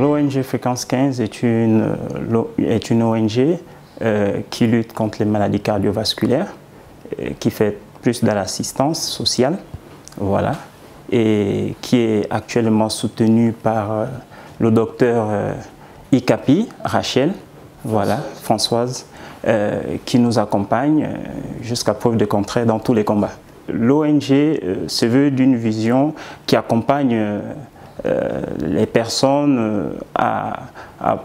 l'ONG Fréquence 15 est une ONG qui lutte contre les maladies cardiovasculaires, qui fait plus de l'assistance sociale, voilà, et qui est actuellement soutenue par le docteur Ikapi, Rachel, voilà, Françoise, qui nous accompagne jusqu'à preuve de contraire dans tous les combats. L'ONG se veut d'une vision qui accompagne les personnes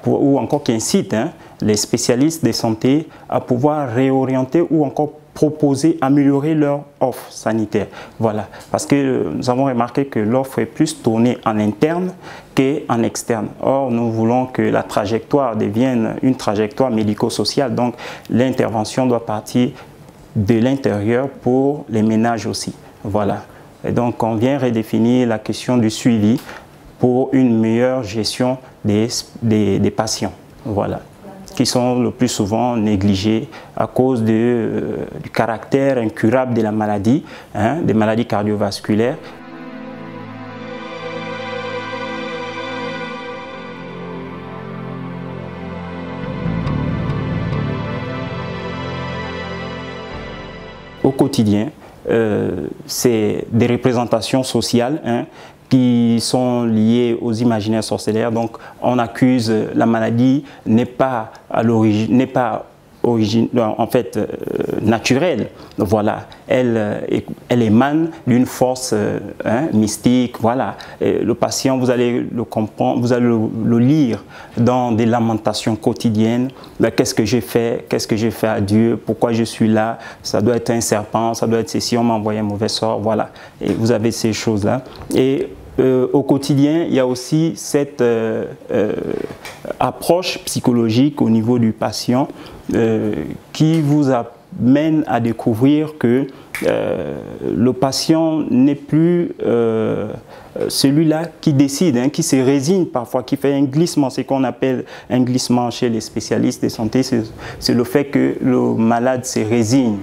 ou encore qui incite les spécialistes de santé à pouvoir réorienter ou encore proposer, améliorer leur offre sanitaire. Voilà, parce que nous avons remarqué que l'offre est plus tournée en interne qu'en externe. Or, nous voulons que la trajectoire devienne une trajectoire médico-sociale, donc l'intervention doit partir de l'intérieur pour les ménages aussi. Voilà. Et donc, on vient redéfinir la question du suivi pour une meilleure gestion des patients. Voilà, qui sont le plus souvent négligés à cause du caractère incurable de la maladie, des maladies cardiovasculaires. Au quotidien, c'est des représentations sociales qui sont liées aux imaginaires sorcellaires. Donc, on accuse la maladie n'est pas à l'origine, n'est pas en fait naturelle. Voilà, elle émane d'une force mystique. Voilà, et le patient, vous allez le comprendre, vous allez le lire dans des lamentations quotidiennes. Qu'est-ce que j'ai fait? Qu'est-ce que j'ai fait à Dieu? Pourquoi je suis là? Ça doit être un serpent, ça doit être ceci, on m'a envoyé un mauvais sort. Voilà, et vous avez ces choses-là. Et au quotidien, il y a aussi cette approche psychologique au niveau du patient qui vous amène à découvrir que le patient n'est plus celui-là qui décide, qui se résigne parfois, qui fait un glissement. C'est ce qu'on appelle un glissement chez les spécialistes de santé, c'est le fait que le malade se résigne.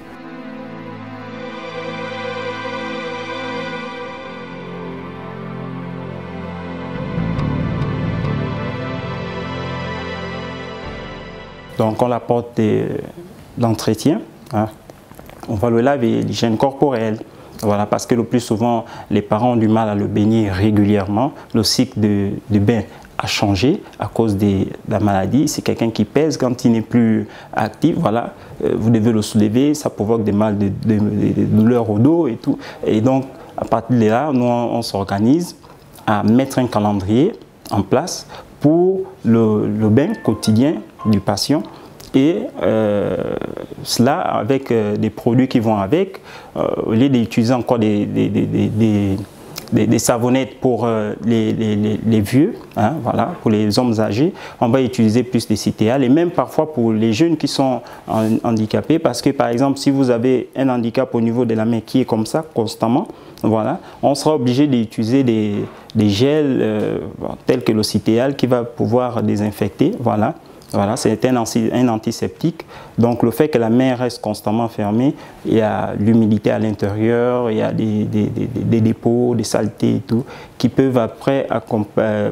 Donc on apporte l'entretien, on va le laver, l'hygiène corporelle, voilà, parce que le plus souvent les parents ont du mal à le baigner régulièrement. Le cycle de bain a changé à cause de la maladie. C'est quelqu'un qui pèse quand il n'est plus actif, voilà, vous devez le soulever, ça provoque des mal de douleurs au dos et tout. Et donc à partir de là, nous on s'organise à mettre un calendrier en place pour le bain quotidien du patient et cela avec des produits qui vont avec, au lieu d'utiliser encore des savonnettes pour les vieux, voilà, pour les hommes âgés, on va utiliser plus des citéales et même parfois pour les jeunes qui sont handicapés, parce que par exemple si vous avez un handicap au niveau de la main qui est comme ça constamment, voilà, on sera obligé d'utiliser des gels tels que le citéal qui va pouvoir désinfecter, voilà. Voilà, c'est un antiseptique. Donc le fait que la main reste constamment fermée, il y a l'humidité à l'intérieur, il y a des dépôts, des saletés et tout, qui peuvent après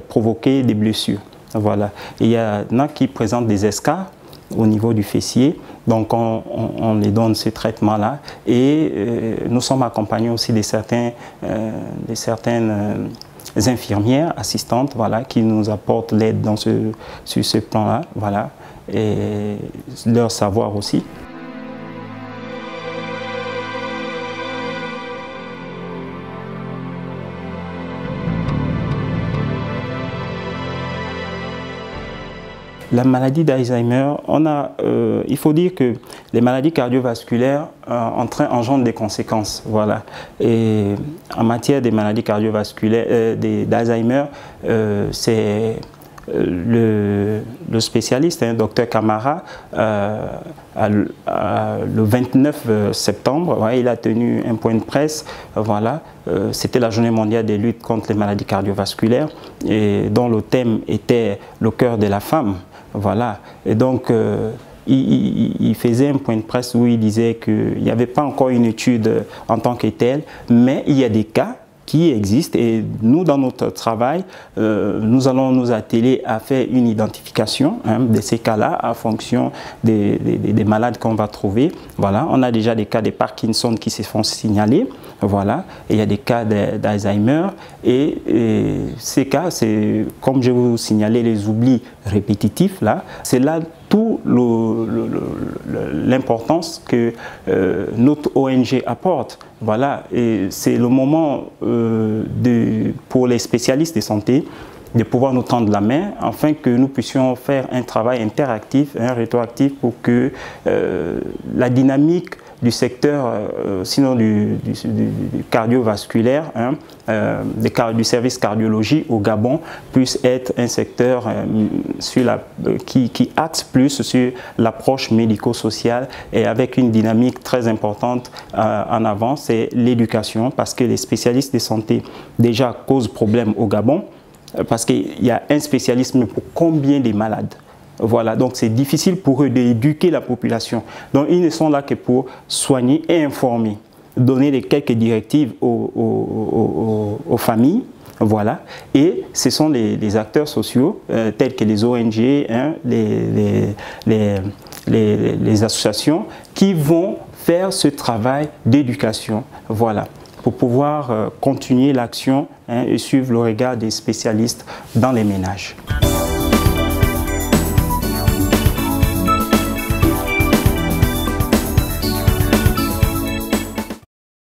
provoquer des blessures. Voilà. Et il y en a qui présentent des escarres au niveau du fessier. Donc on les donne ces traitements-là. Et nous sommes accompagnés aussi de certaines infirmières assistantes, voilà, qui nous apportent l'aide sur ce plan-là, voilà, et leur savoir aussi. La maladie d'Alzheimer, il faut dire que les maladies cardiovasculaires engendrent des conséquences. Voilà. Et en matière des maladies cardiovasculaires d'Alzheimer, c'est le spécialiste, Dr Camara, le 29 septembre, ouais, il a tenu un point de presse, voilà, c'était la journée mondiale de lutte contre les maladies cardiovasculaires, et dont le thème était le cœur de la femme. Voilà, et donc il faisait un point de presse où il disait qu'il n'y avait pas encore une étude en tant que telle, mais il y a des cas qui existent et nous, dans notre travail, nous allons nous atteler à faire une identification de ces cas-là en fonction des malades qu'on va trouver. Voilà, on a déjà des cas de Parkinson qui se font signaler. Voilà, et il y a des cas d'Alzheimer et ces cas, c'est comme je vous signalais les oublis répétitifs là, c'est là tout l'importance que notre ONG apporte. Voilà, et c'est le moment pour les spécialistes de santé de pouvoir nous tendre la main afin que nous puissions faire un travail interactif, rétroactif pour que la dynamique du secteur, sinon du cardiovasculaire, du service cardiologie au Gabon, puisse être un secteur qui axe plus sur l'approche médico-sociale et avec une dynamique très importante en avant, c'est l'éducation, parce que les spécialistes de santé déjà causent problème au Gabon, parce qu'il y a un spécialisme pour combien de malades. Voilà, donc c'est difficile pour eux d'éduquer la population. Donc ils ne sont là que pour soigner et informer, donner quelques directives aux familles. Voilà, et ce sont les acteurs sociaux tels que les ONG, les associations qui vont faire ce travail d'éducation. Voilà, pour pouvoir continuer l'action et suivre le regard des spécialistes dans les ménages.